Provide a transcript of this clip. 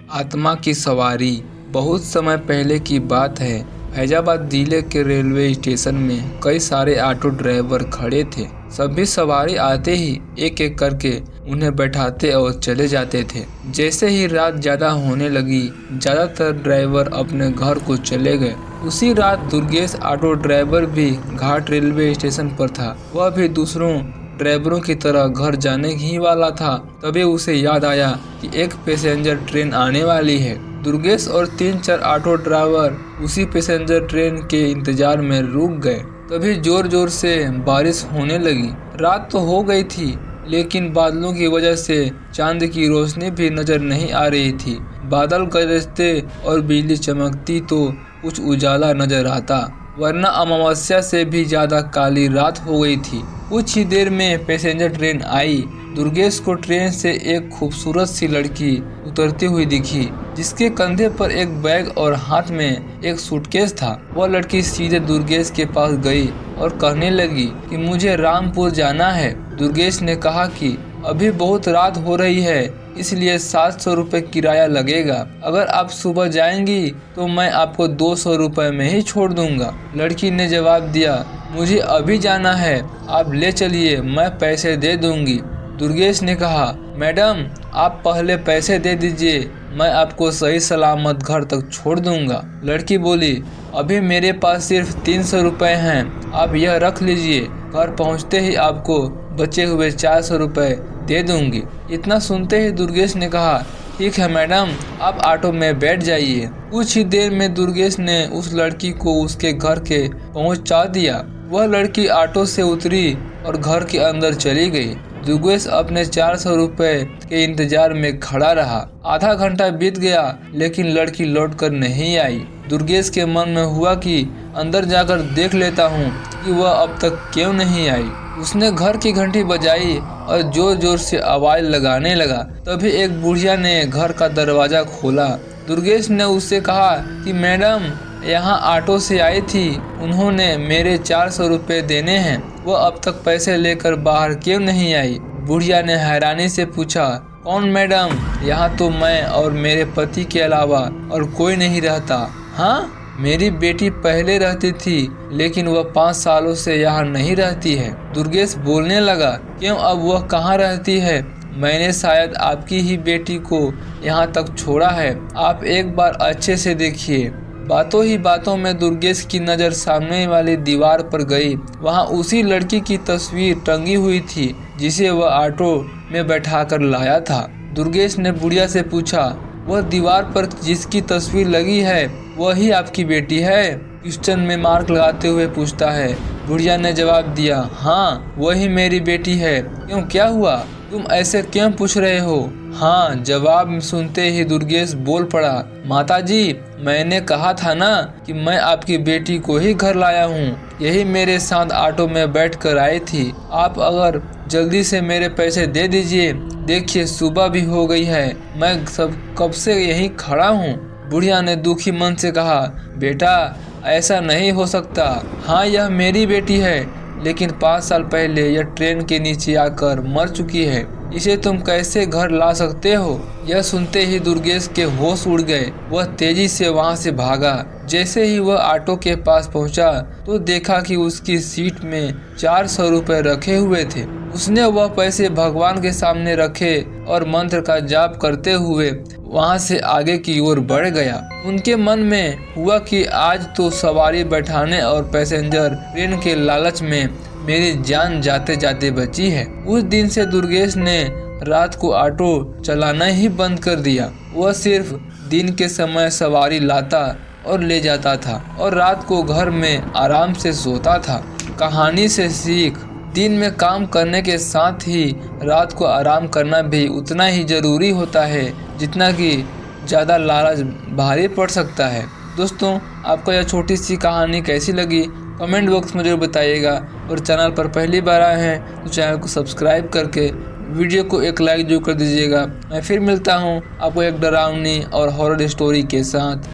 आत्मा की सवारी। बहुत समय पहले की बात है। फैजाबाद जिले के रेलवे स्टेशन में कई सारे ऑटो ड्राइवर खड़े थे। सभी सवारी आते ही एक एक करके उन्हें बैठाते और चले जाते थे। जैसे ही रात ज़्यादा होने लगी, ज़्यादातर ड्राइवर अपने घर को चले गए। उसी रात दुर्गेश ऑटो ड्राइवर भी घाट रेलवे स्टेशन पर था। वह भी दूसरों ड्राइवरों की तरह घर जाने ही वाला था। तभी उसे याद आया कि एक पैसेंजर ट्रेन आने वाली है। दुर्गेश और 3-4 ऑटो ड्राइवर उसी पैसेंजर ट्रेन के इंतजार में रुक गए। तभी जोर जोर से बारिश होने लगी। रात तो हो गई थी, लेकिन बादलों की वजह से चांद की रोशनी भी नजर नहीं आ रही थी। बादल गरजते और बिजली चमकती तो कुछ उजाला नजर आता, वरना अमावस्या से भी ज्यादा काली रात हो गई थी। कुछ ही देर में पैसेंजर ट्रेन आई। दुर्गेश को ट्रेन से एक खूबसूरत सी लड़की उतरती हुई दिखी, जिसके कंधे पर एक बैग और हाथ में एक सूटकेस था। वह लड़की सीधे दुर्गेश के पास गई और कहने लगी कि मुझे रामपुर जाना है। दुर्गेश ने कहा कि अभी बहुत रात हो रही है, इसलिए 700 रुपये किराया लगेगा। अगर आप सुबह जाएंगी तो मैं आपको 200 रुपये में ही छोड़ दूंगा। लड़की ने जवाब दिया, मुझे अभी जाना है, आप ले चलिए, मैं पैसे दे दूंगी। दुर्गेश ने कहा, मैडम आप पहले पैसे दे दीजिए, मैं आपको सही सलामत घर तक छोड़ दूंगा। लड़की बोली, अभी मेरे पास सिर्फ 300 रुपये हैं, आप यह रख लीजिए, घर पहुंचते ही आपको बचे हुए 400 रुपये दे दूंगी। इतना सुनते ही दुर्गेश ने कहा, ठीक है मैडम, आप ऑटो में बैठ जाइए। कुछ ही देर में दुर्गेश ने उस लड़की को उसके घर के पहुंचा दिया। वह लड़की ऑटो से उतरी और घर के अंदर चली गई। दुर्गेश अपने 400 रुपये के इंतजार में खड़ा रहा। आधा घंटा बीत गया, लेकिन लड़की लौटकर नहीं आई। दुर्गेश के मन में हुआ कि अंदर जाकर देख लेता हूँ कि वह अब तक क्यों नहीं आई। उसने घर की घंटी बजाई और जोर जोर से आवाज लगाने लगा। तभी एक बुढ़िया ने घर का दरवाजा खोला। दुर्गेश ने उससे कहा कि मैडम यहाँ ऑटो से आई थी, उन्होंने मेरे 400 रुपये देने हैं, वो अब तक पैसे लेकर बाहर क्यों नहीं आई। बुढ़िया ने हैरानी से पूछा, कौन मैडम? यहाँ तो मैं और मेरे पति के अलावा और कोई नहीं रहता। हाँ, मेरी बेटी पहले रहती थी, लेकिन वह 5 सालों से यहाँ नहीं रहती है। दुर्गेश बोलने लगा, क्यों, अब वह कहाँ रहती है? मैंने शायद आपकी ही बेटी को यहाँ तक छोड़ा है, आप एक बार अच्छे से देखिए। बातों ही बातों में दुर्गेश की नज़र सामने वाली दीवार पर गई। वहाँ उसी लड़की की तस्वीर टंगी हुई थी, जिसे वह ऑटो में बैठाकर लाया था। दुर्गेश ने बुढ़िया से पूछा, वह दीवार पर जिसकी तस्वीर लगी है वही आपकी बेटी है? क्वेश्चन में मार्क लगाते हुए पूछता है। बुढ़िया ने जवाब दिया, हाँ वही मेरी बेटी है। क्यों, क्या हुआ? तुम ऐसे क्यों पूछ रहे हो? हाँ, जवाब सुनते ही दुर्गेश बोल पड़ा, माताजी मैंने कहा था ना कि मैं आपकी बेटी को ही घर लाया हूँ, यही मेरे साथ ऑटो में बैठ कर आई थी। आप अगर जल्दी से मेरे पैसे दे दीजिए, देखिए सुबह भी हो गई है, मैं कब से यहीं खड़ा हूँ। बुढ़िया ने दुखी मन से कहा, बेटा ऐसा नहीं हो सकता। हाँ, यह मेरी बेटी है, लेकिन 5 साल पहले यह ट्रेन के नीचे आकर मर चुकी है, इसे तुम कैसे घर ला सकते हो? यह सुनते ही दुर्गेश के होश उड़ गए। वह तेजी से वहां से भागा। जैसे ही वह ऑटो के पास पहुंचा तो देखा कि उसकी सीट में 400 रुपये रखे हुए थे। उसने वह पैसे भगवान के सामने रखे और मंत्र का जाप करते हुए वहां से आगे की ओर बढ़ गया। उनके मन में हुआ कि आज तो सवारी बैठाने और पैसेंजर ट्रेन के लालच में मेरी जान जाते जाते बची है। उस दिन से दुर्गेश ने रात को ऑटो चलाना ही बंद कर दिया। वह सिर्फ दिन के समय सवारी लाता और ले जाता था और रात को घर में आराम से सोता था। कहानी से सीख, दिन में काम करने के साथ ही रात को आराम करना भी उतना ही ज़रूरी होता है जितना कि ज़्यादा लालच भारी पड़ सकता है। दोस्तों, आपको यह छोटी सी कहानी कैसी लगी कमेंट बॉक्स में जरूर बताइएगा, और चैनल पर पहली बार आए हैं तो चैनल को सब्सक्राइब करके वीडियो को एक लाइक जरूर कर दीजिएगा। मैं फिर मिलता हूँ आपको एक डरावनी और हॉरर स्टोरी के साथ।